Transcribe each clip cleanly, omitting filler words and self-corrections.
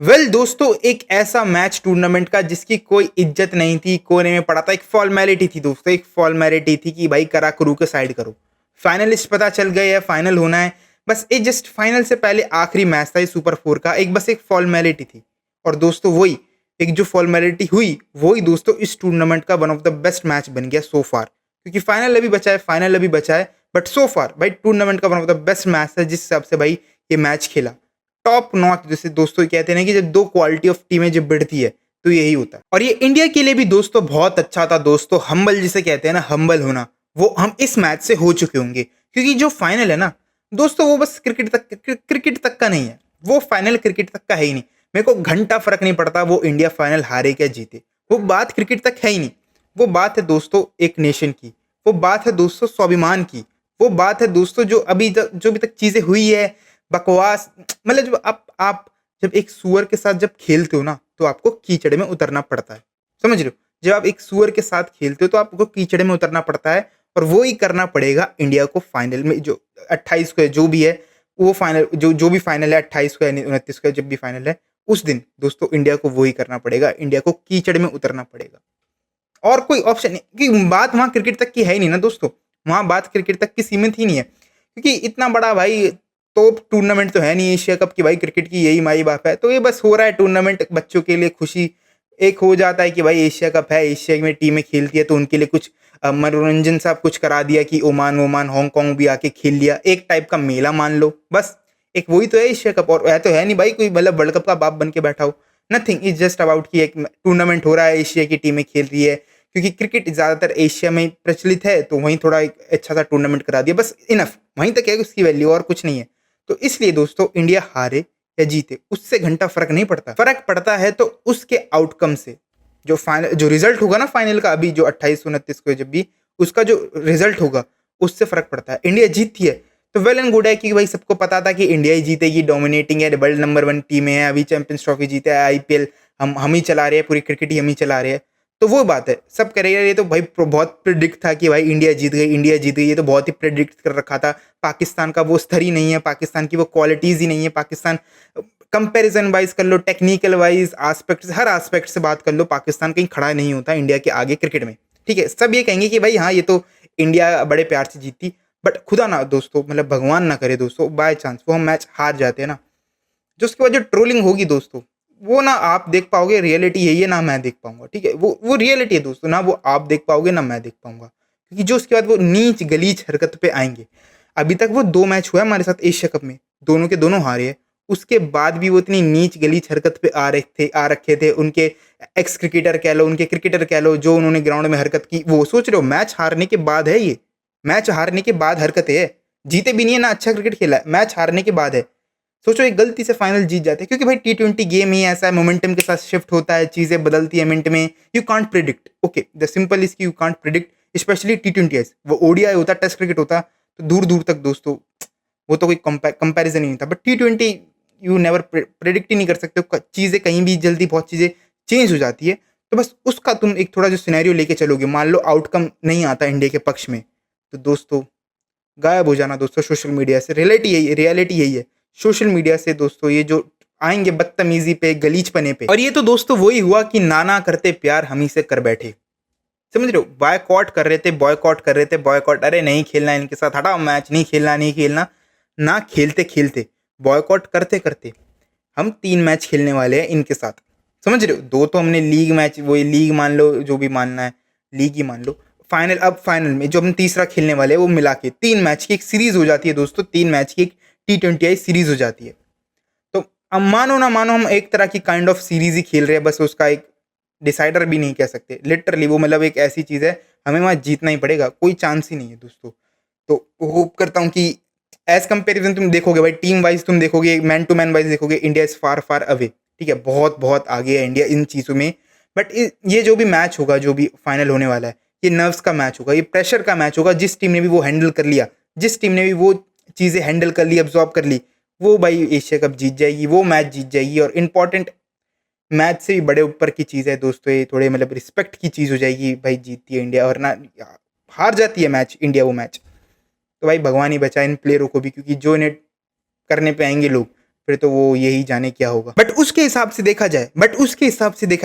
दोस्तों एक ऐसा मैच टूर्नामेंट का जिसकी कोई इज्जत नहीं थी, कोने में पड़ा था। एक फॉर्मेलिटी थी दोस्तों, एक फॉर्मेलिटी थी कि भाई करा करू के साइड करो। फाइनलिस्ट पता चल गए है, फाइनल होना है। बस एक जस्ट फाइनल से पहले आखिरी मैच था ये सुपर फोर का, एक बस एक फॉर्मेलिटी थी। और दोस्तों वही एक जो फॉर्मेलिटी हुई वही दोस्तों इस टूर्नामेंट का one of the best match बन गया सो फार। क्योंकि फाइनल अभी बचा है, फाइनल अभी बचा है, बट सो फार भाई टूर्नामेंट का one of the best match था जिस हिसाब से भाई ये मैच खेला। टॉप नॉच, जैसे दोस्तों कहते हैं ना कि जब दो क्वालिटी ऑफ टीमें जब भिड़ती है तो यही होता है। और ये इंडिया के लिए भी दोस्तों बहुत अच्छा था दोस्तों। हम्बल जिसे कहते हैं ना, हम्बल होना, वो हम इस मैच से हो चुके होंगे। क्योंकि जो फाइनल है ना दोस्तों, वो बस क्रिकेट तक का नहीं है, वो फाइनल क्रिकेट तक का है ही नहीं। मेरे को घंटा फर्क नहीं पड़ता वो इंडिया फाइनल हारे क्या जीते, वो बात क्रिकेट तक है ही नहीं। वो बात है दोस्तों एक नेशन की, वो बात है दोस्तों स्वाभिमान की, वो बात है दोस्तों जो अभी तक चीजें हुई है बकवास। मतलब जब आप जब एक सुअर के साथ जब खेलते हो ना तो आपको कीचड़ में उतरना पड़ता है, समझ रहे हो। जब आप एक सुअर के साथ खेलते हो तो आपको कीचड़ में उतरना पड़ता है, और वो ही करना पड़ेगा इंडिया को फाइनल में। जो 28 को है जो भी है, वो फाइनल जो जो भी फाइनल है 28 को या 29 को है, जब भी फाइनल है उस दिन दोस्तों इंडिया को वही करना पड़ेगा, इंडिया को कीचड़ में उतरना पड़ेगा। और कोई ऑप्शन नहीं, कि बात वहाँ क्रिकेट तक की है ही नहीं ना दोस्तों, वहाँ बात क्रिकेट तक की सीमित ही नहीं है। क्योंकि इतना बड़ा भाई तो टूर्नामेंट तो है नहीं एशिया कप की, भाई क्रिकेट की यही माई बाप है। तो ये बस हो रहा है टूर्नामेंट बच्चों के लिए खुशी, एक हो जाता है कि भाई एशिया कप है, एशिया में टीमें खेलती है तो उनके लिए कुछ मनोरंजन सा कुछ करा दिया कि ओमान ओमान हांगकांग भी आके खेल लिया, एक टाइप का मेला मान लो बस। एक वही तो है एशिया कप, और तो है नहीं भाई कोई मतलब वर्ल्ड कप का बाप बन के बैठा हो। नथिंग इज जस्ट अबाउट कि एक टूर्नामेंट हो रहा है, एशिया की टीमें खेल रही है। क्योंकि क्रिकेट ज़्यादातर एशिया में प्रचलित है तो वहीं थोड़ा एक अच्छा सा टूर्नामेंट करा दिया, बस इनफ, वहीं तक है उसकी वैल्यू, और कुछ नहीं है। तो इसलिए दोस्तों इंडिया हारे या जीते उससे घंटा फर्क नहीं पड़ता, फर्क पड़ता है तो उसके आउटकम से। जो फाइनल जो रिजल्ट होगा ना फाइनल का, अभी जो 28-29 को जब भी उसका जो रिजल्ट होगा उससे फर्क पड़ता है। इंडिया जीतती है तो वेल एंड गुड है कि भाई सबको पता था कि इंडिया ही जीतेगी, डोमिनेटिंग है, वर्ल्ड नंबर 1 टीम है, अभी चैंपियंस ट्रॉफी जीते है, आईपीएल हम ही चला रहे हैं, पूरी क्रिकेट ही हम ही चला रहे हैं। तो वो बात है, सब कह रहे हैं ये तो भाई बहुत प्रिडिक्ट था कि भाई इंडिया जीत गई, इंडिया जीत गई, ये तो बहुत ही प्रिडिक्ट कर रखा था। पाकिस्तान का वो स्तर ही नहीं है, पाकिस्तान की वो क्वालिटीज़ ही नहीं है। पाकिस्तान कंपैरिजन वाइज कर लो, टेक्निकल वाइज आस्पेक्ट से, हर आस्पेक्ट से बात कर लो, पाकिस्तान कहीं खड़ा नहीं होता इंडिया के आगे क्रिकेट में। ठीक है, सब ये कहेंगे कि भाई हाँ ये तो इंडिया बड़े प्यार से जीती, बट खुदा ना दोस्तों, मतलब भगवान ना करे दोस्तों, बाय चांस वो हम मैच हार जाते हैं ना, जो उसके बाद जो ट्रोलिंग होगी दोस्तों, वो ना आप देख पाओगे, रियलिटी यही है, ना मैं देख पाऊंगा। ठीक है, वो रियलिटी है दोस्तों, ना वो आप देख पाओगे ना मैं देख पाऊंगा। क्योंकि जो उसके बाद वो नीच गलीच हरकत पे आएंगे। अभी तक वो 2 मैच हुआ है हमारे साथ एशिया कप में, दोनों के दोनों हारे हैं। उसके बाद भी वो इतनी नीच गलीच हरकत पे आ रखे थे उनके एक्स क्रिकेटर कह लो, उनके क्रिकेटर कह लो, जो उन्होंने ग्राउंड में हरकत की। वो सोच रहे हो मैच हारने के बाद है ये, मैच हारने के बाद हरकत है, जीते भी नहीं है ना, अच्छा क्रिकेट खेला है, मैच हारने के बाद है। सोचो एक गलती से फाइनल जीत जाते हैं, क्योंकि भाई T20 गेम ही ऐसा है, मोमेंटम के साथ शिफ्ट होता है, चीजें बदलती है मिनट में। You can't predict, okay the simple is कि you can't predict, specially T20 वो ओडीआई होता, टेस्ट क्रिकेट होता, तो दूर दूर तक दोस्तों वो तो कोई कंपैरिजन ही नहीं था। But T20 you never predict ही नहीं कर सकते हो, चीजें कहीं भी जल्दी बहुत चीजें चेंज हो जाती है। तो बस उसका तुम एक थोड़ा जो सिनेरियो लेके चलोगे, मान लो आउटकम नहीं आता इंडिया के पक्ष में, तो दोस्तों गायब हो जाना दोस्तों सोशल मीडिया से। रियलिटी यही है सोशल मीडिया से दोस्तों, ये जो आएंगे बदतमीजी पे, गलीचपने पे। और ये तो दोस्तों वही हुआ कि नाना करते प्यार हम ही से कर बैठे, समझ रहे हो। बॉयकॉट कर रहे थे, बॉयकॉट कर रहे थे, बॉयकॉट, अरे नहीं खेलना इनके साथ, हटाओ मैच, नहीं खेलना नहीं खेलना। ना खेलते खेलते, बॉयकॉट करते करते हम 3 मैच खेलने वाले हैं इनके साथ, समझ रहे हो। 2 तो हमने लीग मैच, वही लीग मान लो, जो भी मानना है लीग ही मान लो। फाइनल, अब फाइनल में जो हम तीसरा खेलने वाले हैं वो मिला के 3 मैच की एक सीरीज हो जाती है दोस्तों, 3 मैच की एक T20 सीरीज हो जाती है। तो अब मानो ना मानो हम एक तरह की काइंड ऑफ सीरीज ही खेल रहे हैं, बस उसका एक डिसाइडर भी नहीं कह सकते, लिटरली वो मतलब एक ऐसी चीज़ है, हमें वहाँ जीतना ही पड़ेगा, कोई चांस ही नहीं है दोस्तों। तो होप करता हूँ कि एज कंपेरिजन तुम देखोगे भाई, टीम वाइज तुम देखोगे, मैन टू मैन वाइज देखोगे, India is far far away. ठीक है, बहुत बहुत आगे है इंडिया इन चीज़ों में। बट ये जो भी मैच होगा, जो भी फाइनल होने वाला है, ये नर्व्स का मैच होगा, ये प्रेशर का मैच होगा। जिस टीम ने भी वो हैंडल कर लिया, जिस टीम ने भी वो चीज़ें हैंडल कर ली, अब्जॉर्ब कर ली, वो भाई एशिया कप जीत जाएगी, वो मैच जीत जाएगी। और इंपॉर्टेंट मैच से भी बड़े ऊपर की चीज़ है दोस्तों, ये थोड़े मतलब रिस्पेक्ट की चीज़ हो जाएगी भाई, जीतती है इंडिया और ना हार जाती है मैच इंडिया वो मैच, तो भाई भगवान ही बचाए इन प्लेयरों को भी, क्योंकि जो इन्हें करने पे आएंगे लोग, फिर तो वो यही जाने क्या होगा। बट उसके हिसाब से देखा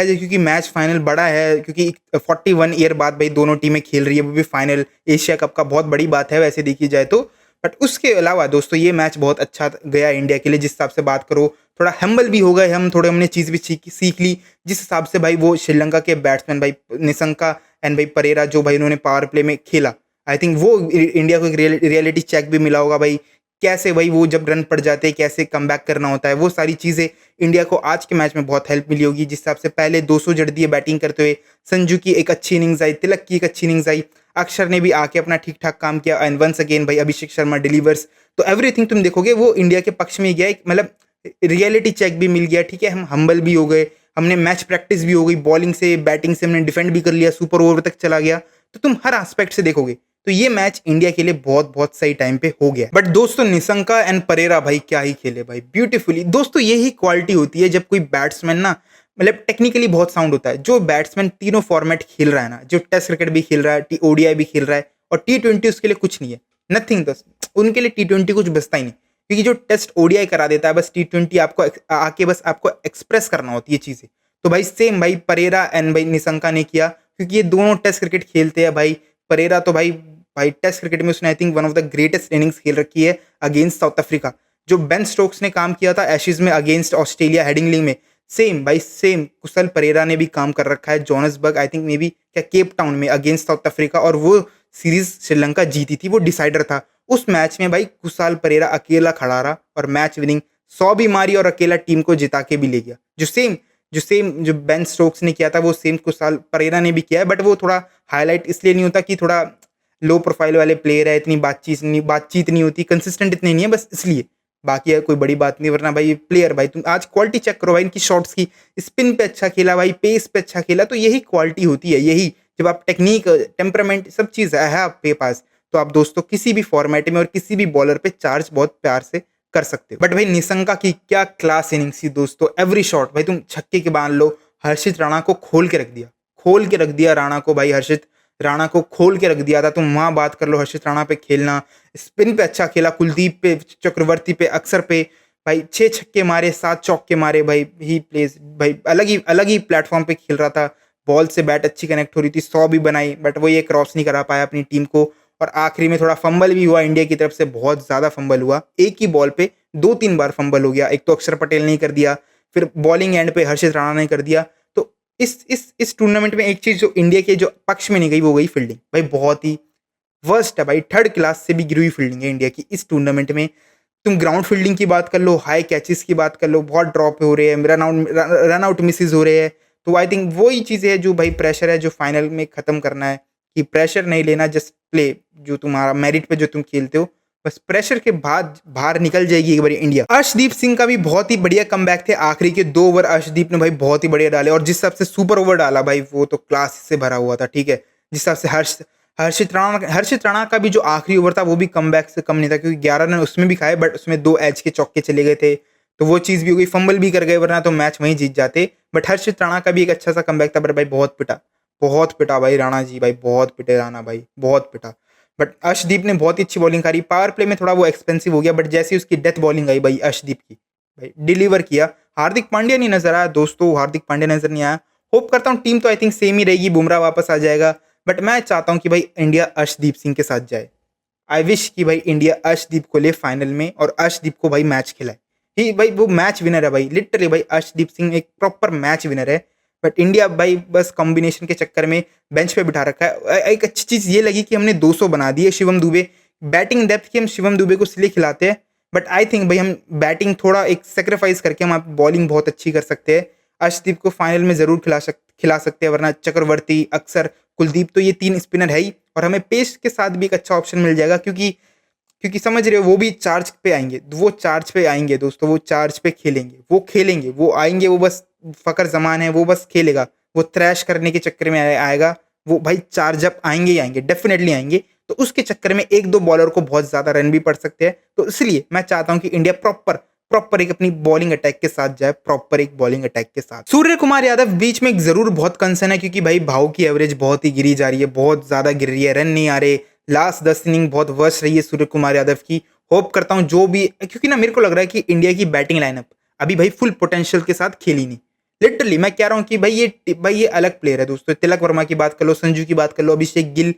जाए क्योंकि मैच फाइनल बड़ा है, क्योंकि 41 ईयर बाद भाई दोनों टीमें खेल रही है, वो भी फाइनल एशिया कप का, बहुत बड़ी बात है वैसे देखी जाए तो। बट उसके अलावा दोस्तों ये मैच बहुत अच्छा गया इंडिया के लिए, जिस हिसाब से बात करो थोड़ा हम्बल भी हो गए हम, थोड़े हमने चीज़ भी सीख ली, जिस हिसाब से भाई वो श्रीलंका के बैट्समैन भाई निशंका एंड भाई परेरा जो भाई उन्होंने पावर प्ले में खेला, आई थिंक वो इंडिया को एक रियलिटी चेक भी मिला होगा भाई, कैसे भाई वो जब रन पड़ जाते हैं कैसे कमबैक करना होता है, वो सारी चीज़ें इंडिया को आज के मैच में बहुत हेल्प मिली होगी। जिस हिसाब से पहले 200 जड़ दिए बैटिंग करते हुए, संजू की एक अच्छी इनिंग्स आई, तिलक की एक अच्छी इनिंग्स आई, अक्षर ने भी आके अपना ठीक ठाक काम किया, एंड वंस अगेन भाई अभिषेक शर्मा डिलीवर्स, तो एवरीथिंग तुम देखोगे वो इंडिया के पक्ष में गया, एक मतलब रियलिटी चेक भी मिल गया, ठीक है, हम हम्बल भी हो गए, हमने मैच प्रैक्टिस भी हो गई, बॉलिंग से बैटिंग से हमने डिफेंड भी कर लिया, सुपर ओवर तक चला गया, तो तुम हर एस्पेक्ट से देखोगे तो ये मैच इंडिया के लिए बहुत बहुत सही टाइम पे हो गया। बट दोस्तों निशंका एंड परेरा भाई क्या ही खेले भाई, ब्यूटीफुली। दोस्तों यही क्वालिटी होती है जब कोई बैट्समैन ना मतलब टेक्निकली बहुत साउंड होता है, जो बैट्समैन तीनों फॉर्मेट खेल रहा है ना, जो टेस्ट क्रिकेट भी खेल रहा है, ओडीआई भी खेल रहा है, और T20 उसके लिए कुछ नहीं है, नथिंग, दोस्त उनके लिए T20 कुछ बचता ही नहीं, क्योंकि जो टेस्ट ओडीआई करा देता है बस T20 आपको आके बस आपको एक्सप्रेस करना होती है चीज़ें। तो भाई सेम भाई परेरा एंड भाई निशंका ने किया, क्योंकि ये दोनों टेस्ट क्रिकेट खेलते हैं भाई। परेरा तो भाई टेस्ट क्रिकेट में उसने I think one of the greatest innings खेल रखी है अगेंस्ट साउथ अफ्रीका। जो बेन स्टोक्स ने काम किया था एशेज में अगेंस्ट ऑस्ट्रेलिया हेडिंगली में, सेम भाई सेम कुशल परेरा ने भी काम कर रखा है Johannesburg, I think may be क्या केप टाउन में अगेंस्ट साउथ अफ्रीका, और वो सीरीज श्रीलंका जीती थी, वो डिसाइडर था। उस मैच में भाई कुशाल परेरा अकेला खड़ा रहा और मैच विनिंग 100 भी मारी और अकेला टीम को जिता के भी ले गया। जो बेन स्टोक्स ने किया था वो सेम कुशाल परेरा ने भी किया है, बट वो थोड़ा हाईलाइट इसलिए नहीं होता कि थोड़ा लो प्रोफाइल वाले प्लेयर है, इतनी बातचीत नहीं होती, कंसिस्टेंट इतनी नहीं है, बस इसलिए, बाकी है कोई बड़ी बात नहीं। वरना भाई प्लेयर भाई तुम आज क्वालिटी चेक करो भाई इनकी शॉट्स की, स्पिन पे अच्छा खेला भाई, पेस पे अच्छा खेला, तो यही क्वालिटी होती है। यही जब आप टेक्निक टेम्परामेंट सब चीज़ है आपके पास, तो आप दोस्तों किसी भी फॉर्मेट में और किसी भी बॉलर पे चार्ज बहुत प्यार से कर सकते हो। बट भाई निशंका की क्या क्लास इनिंग्स थी दोस्तों, एवरी शॉट भाई तुम छक्के के बांध लो, हर्षित राणा को खोल के रख दिया राणा को भाई, हर्षित राणा को खोल के रख दिया था। तुम वहाँ बात कर लो हर्षित राणा पे खेलना, स्पिन पे अच्छा खेला, कुलदीप पे, चक्रवर्ती पे, अक्षर पे भाई 6 छक्के मारे, 7 चौके मारे भाई, ही प्लेस भाई अलग ही प्लेटफॉर्म पे खेल रहा था, बॉल से बैट अच्छी कनेक्ट हो रही थी, 100 भी बनाई, बट वो ये क्रॉस नहीं करा पाया अपनी टीम को। और आखिरी में थोड़ा फंबल भी हुआ इंडिया की तरफ से, बहुत ज़्यादा फंबल हुआ, एक ही बॉल पे 2-3 बार फंबल हो गया। एक तो अक्षर पटेल ने कर दिया, फिर बॉलिंग एंड पे हर्षित राणा ने कर दिया। तो इस टूर्नामेंट में एक चीज़ जो इंडिया के जो पक्ष में नहीं गई वो गई फील्डिंग भाई, बहुत ही वर्स्ट है भाई, 3rd क्लास से भी गिरी हुई फील्डिंग है इंडिया की इस टूर्नामेंट में। तुम ग्राउंड फील्डिंग की बात कर लो, हाई कैचेस की बात कर लो, बहुत ड्रॉप हो रहे हैं, रन आउट मिसेज हो रहे हैं। तो आई थिंक वही चीज़ें है जो भाई प्रेशर है जो फाइनल में ख़त्म करना है, कि प्रेशर नहीं लेना, जस्ट प्ले जो तुम्हारा मेरिट पे जो तुम खेलते हो, बस प्रेशर के बाद बाहर निकल जाएगी एक बार इंडिया। अर्शदीप सिंह का भी बहुत ही बढ़िया कमबैक थे, आखिरी के 2 ओवर अर्शदीप ने भाई बहुत ही बढ़िया डाले, और जिस हिसाब से सुपर ओवर डाला भाई वो तो क्लास से भरा हुआ था, ठीक है। जिस हिसाब से हर्षित राणा का भी जो आखिरी ओवर था वो भी कमबैक से कम नहीं था, क्योंकि 11 रन उसमें भी खाए, बट उसमें 2 एज के चौके चले गए थे, तो वो चीज़ भी हो गई, फंबल भी कर गए, वरना तो मैच वहीं जीत जाते। बट हर्षित राणा का भी एक अच्छा सा कमबैक था, बट भाई बहुत पिटा भाई राणा जी, भाई बहुत पिटे राणा भाई, बहुत पिटा। बट अर्शदीप ने बहुत ही अच्छी बॉलिंग करी, पावर प्ले में थोड़ा वो एक्सपेंसिव हो गया, बट जैसे उसकी डेथ बॉलिंग आई भाई अर्शदीप की, भाई डिलीवर किया। हार्दिक पांड्या नहीं नजर आया दोस्तों, हार्दिक पांड्या नजर नहीं आया। होप करता हूँ टीम तो आई थिंक सेम ही रहेगी, बुमराह वापस आ जाएगा, बट मैं चाहता हूँ कि भाई इंडिया अर्शदीप सिंह के साथ जाए। आई विश कि भाई इंडिया अर्शदीप को ले फाइनल में, और अर्शदीप को भाई मैच खिलाए। ही भाई वो मैच विनर है भाई, लिटरली भाई अर्शदीप सिंह एक प्रॉपर मैच विनर है। बट इंडिया भाई बस कॉम्बिनेशन के चक्कर में बेंच पे बिठा रखा है। एक अच्छी चीज़ ये लगी कि हमने 200 बना दिए, शिवम दुबे बैटिंग डेप्थ की हम शिवम दुबे को इसलिए खिलाते हैं, बट आई थिंक भाई हम बैटिंग थोड़ा एक सेक्रीफाइस करके हम आप बॉलिंग बहुत अच्छी कर सकते हैं। अर्शदीप को फाइनल में ज़रूर खिला सकते हैं, वरना चक्रवर्ती, अक्षर, कुलदीप, तो ये 3 स्पिनर है ही, और हमें पेस के साथ भी एक अच्छा ऑप्शन मिल जाएगा, क्योंकि समझ रहे हो वो भी चार्ज पे आएंगे दोस्तों, वो चार्ज पे खेलेंगे, वो आएंगे, वो बस फ़कर ज़मान है, वो बस खेलेगा, वो थ्रैश करने के चक्कर में आएगा, वो भाई चार्ज अप आएंगे ही आएंगे, डेफिनेटली आएंगे। तो उसके चक्कर में 1-2 बॉलर को बहुत ज़्यादा रन भी पड़ सकते हैं, तो इसलिए मैं चाहता हूँ कि इंडिया प्रॉपर एक अपनी बॉलिंग अटैक के साथ जाए, सूर्य कुमार यादव बीच में जरूर बहुत कंसर्न है, क्योंकि भाई भाव की एवरेज बहुत ही गिरी जा रही है, बहुत ज़्यादा गिर रही है, रन नहीं आ रहे, लास्ट 10 इनिंग बहुत वर्स्ट रही है सूर्य कुमार यादव की। होप करता हूँ जो भी, क्योंकि ना मेरे को लग रहा है कि इंडिया की बैटिंग लाइनअप अभी भाई फुल पोटेंशियल के साथ खेली नहीं। लिटरली मैं कह रहा हूँ कि भाई ये अलग प्लेयर है दोस्तों। तिलक वर्मा की बात कर लो, संजू की बात कर लो, अभिषेक गिल,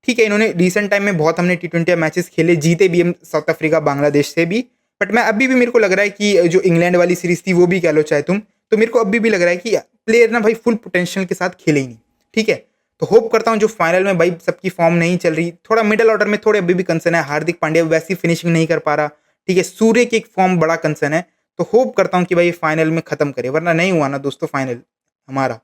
ठीक है इन्होंने रिसेंट टाइम में बहुत हमने T20 मैचेस खेले, जीते भी हम साउथ अफ्रीका बांग्लादेश से भी। बट मैं अभी भी मेरे को लग रहा है कि जो इंग्लैंड वाली सीरीज थी वो भी कह लो चाहे तुम, तो मेरे को अभी भी लग रहा है कि प्लेयर ना भाई फुल पोटेंशियल के साथ खेले ही नहीं। ठीक है, तो होप करता हूँ जो फाइनल में भाई सबकी फॉर्म नहीं चल रही, थोड़ा मिडल ऑर्डर में थोड़े अभी भी कंसर्न है, हार्दिक पांड्या वैसी फिनिशिंग नहीं कर पा रहा, ठीक है, सूर्य की एक फॉर्म बड़ा कंसर्न है। तो होप करता हूँ कि भाई फाइनल में खत्म करे, वरना नहीं हुआ ना दोस्तों फाइनल हमारा,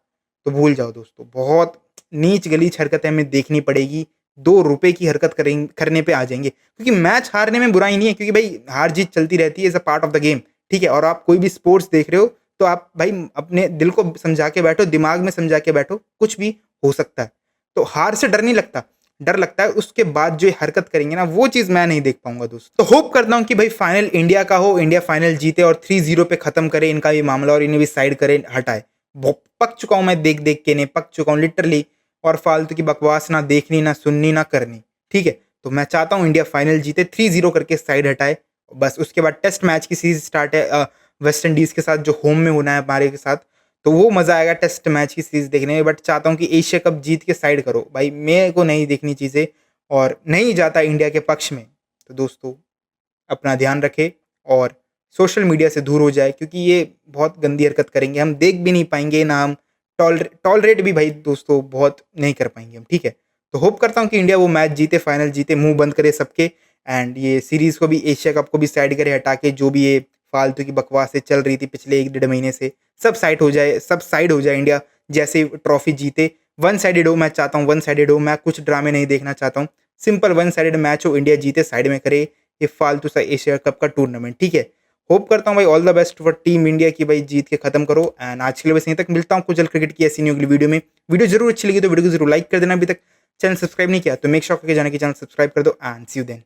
तो भूल जाओ दोस्तों, बहुत नीच गलीच हरकतें हमें देखनी पड़ेगी, 2 रुपए की हरकत करने पे आ जाएंगे। क्योंकि मैच हारने में बुराई नहीं है, क्योंकि भाई हार जीत चलती रहती है, is a part of the game. ठीक है, और आप कोई भी स्पोर्ट्स देख रहे हो तो आप भाई अपने दिल को समझा के बैठो, दिमाग में समझा के बैठो, कुछ भी हो सकता है। तो हार से डर नहीं लगता, डर लगता है उसके बाद जो हरकत करेंगे ना, वो चीज मैं नहीं देख पाऊंगा दोस्त। तो होप करता हूँ कि भाई फाइनल इंडिया का हो, इंडिया फाइनल जीते और 3-0 पे खत्म करे इनका ये मामला और इन्हें भी साइड करे, हटाए। पक चुका हूं मैं देख देख के, नहीं पक चुका हूं लिटरली, और फालतू की बकवास ना देखनी ना सुननी ना करनी। ठीक है, तो मैं चाहता हूं इंडिया फाइनल जीते, 3-0 करके साइड हटाए। बस उसके बाद टेस्ट मैच की सीरीज स्टार्ट है वेस्ट इंडीज के साथ, जो होम में होना है हमारे के साथ, तो वो मजा आएगा टेस्ट मैच की सीरीज देखने में। बट चाहता हूँ कि एशिया कप जीत के साइड करो भाई, मेरे को नहीं देखनी चीजें, और नहीं जाता इंडिया के पक्ष में। तो दोस्तों अपना ध्यान रखे और सोशल मीडिया से दूर हो जाए, क्योंकि ये बहुत गंदी हरकत करेंगे, हम देख भी नहीं पाएंगे ना, हम टॉलरेट भी भाई दोस्तों बहुत नहीं कर पाएंगे हम। ठीक है, तो होप करता हूँ कि इंडिया वो मैच जीते, फाइनल जीते, मुंह बंद करे सबके, एंड ये सीरीज को भी, एशिया कप को भी साइड करे हटा के, जो भी ये फालतू की बकवासें चल रही थी पिछले 1-1.5 महीने से, सब साइड हो जाए, सब साइड हो जाए। इंडिया जैसे ट्रॉफी जीते, वन साइडेड हो, मैं चाहता हूँ वन साइडेड हो, मैं कुछ ड्रामे नहीं देखना चाहता हूँ, सिंपल वन साइडेड मैच हो, इंडिया जीते, साइड में करे ये फालतू सा एशिया कप का टूर्नामेंट। ठीक है, होप करता हूँ भाई all the best for team India की, भाई जीत के खत्म करो। एंड आज के लिए बस यहीं तक, मिलता हूँ कुछ जल्द क्रिकेट की ऐसी न्यू अगली वीडियो में। वीडियो जरूर अच्छी लगी तो वीडियो को जरूर लाइक कर देना, अभी तक चैनल सब्सक्राइब नहीं किया तो मेक श्योर करके जाने की चैनल सब्सक्राइब कर दो, एंड सी यू देन।